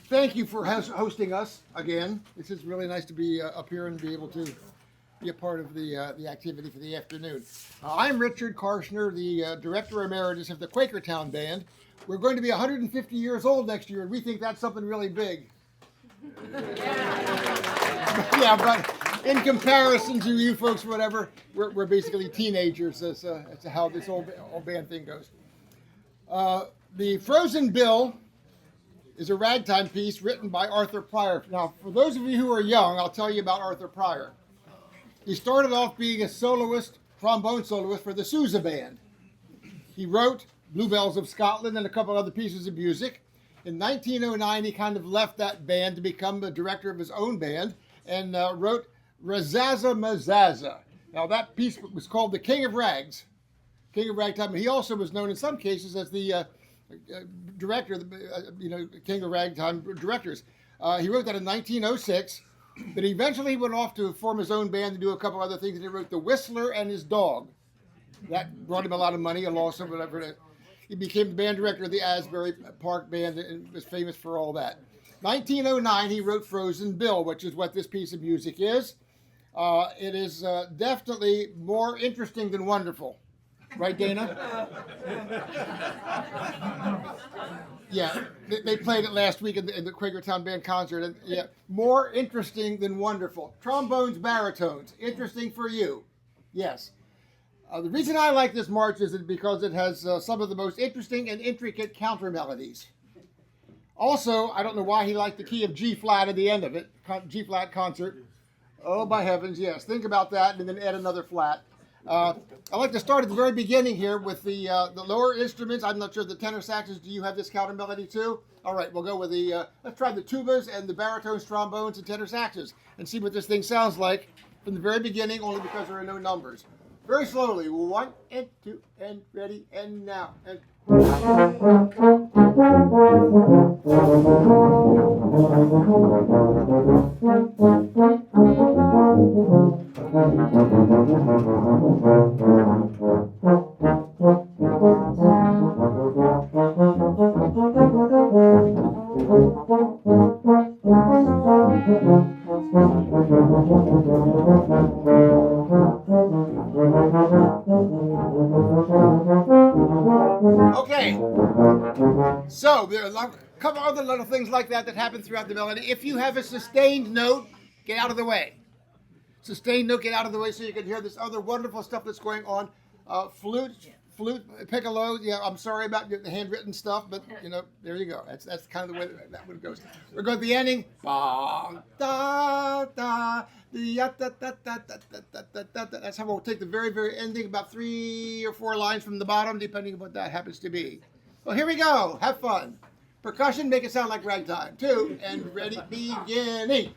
thank you for hosting us again. This is really nice to be up here and be able to be a part of the activity for the afternoon. I'm Richard Karschner, the Director Emeritus of the Quakertown Band. We're going to be 150 years old next year, and we think that's something really big. Yeah, but in comparison to you folks, whatever, we're basically teenagers as to how this old band thing goes. The Frozen Bill is a ragtime piece written by Arthur Pryor. Now, for those of you who are young, I'll tell you about Arthur Pryor. He started off being a soloist, trombone soloist for the Sousa Band. He wrote Bluebells of Scotland and a couple other pieces of music. In 1909, he kind of left that band to become the director of his own band and wrote Razaza Mazaza. Now, that piece was called The King of Rags, King of Ragtime. And he also was known in some cases as the director, King of Ragtime directors. He wrote that in 1906, but eventually he went off to form his own band and do a couple other things. And he wrote The Whistler and His Dog. That brought him a lot of money, a lawsuit, whatever. He became the band director of the Asbury Park Band and was famous for all that. 1909, he wrote Frozen Bill, which is what this piece of music is. It is definitely more interesting than wonderful. Right, Dana? Yeah, they played it last week in the Quakertown Band concert. And yeah, more interesting than wonderful. Trombones, baritones, interesting for you. Yes. The reason I like this march is because it has some of the most interesting and intricate counter melodies. Also, I don't know why he liked the key of G flat at the end of it, G flat concert. Oh, by heavens, yes. Think about that and then add another flat. I like to start at the very beginning here with the lower instruments. I'm not sure the tenor saxes. Do you have this counter melody too? All right, we'll go with the, let's try the tubas and the baritones, trombones, and tenor saxes and see what this thing sounds like from the very beginning, only because there are no numbers. Very slowly. 1 and 2 and ready and now. And okay, so there are a couple other little things like that happen throughout the melody. If you have a sustained note, get out of the way. Sustained note, get out of the way so you can hear this other wonderful stuff that's going on. Flute, piccolo. Yeah, I'm sorry about the handwritten stuff, but there you go. That's kind of the way that one goes. We're going to the ending. Ba, da, da, da, da, da, da, da, da, da. That's how we'll take the very, very ending, about 3 or 4 lines from the bottom, depending on what that happens to be. Well, here we go. Have fun. Percussion, make it sound like ragtime. 2 and ready, beginning.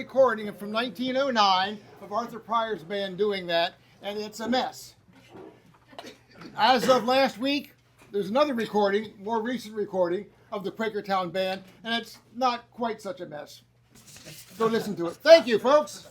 Recording from 1909 of Arthur Pryor's band doing that, and it's a mess. As of last week, there's another recording, more recent recording, of the Quakertown band, and it's not quite such a mess. Go listen to it. Thank you, folks.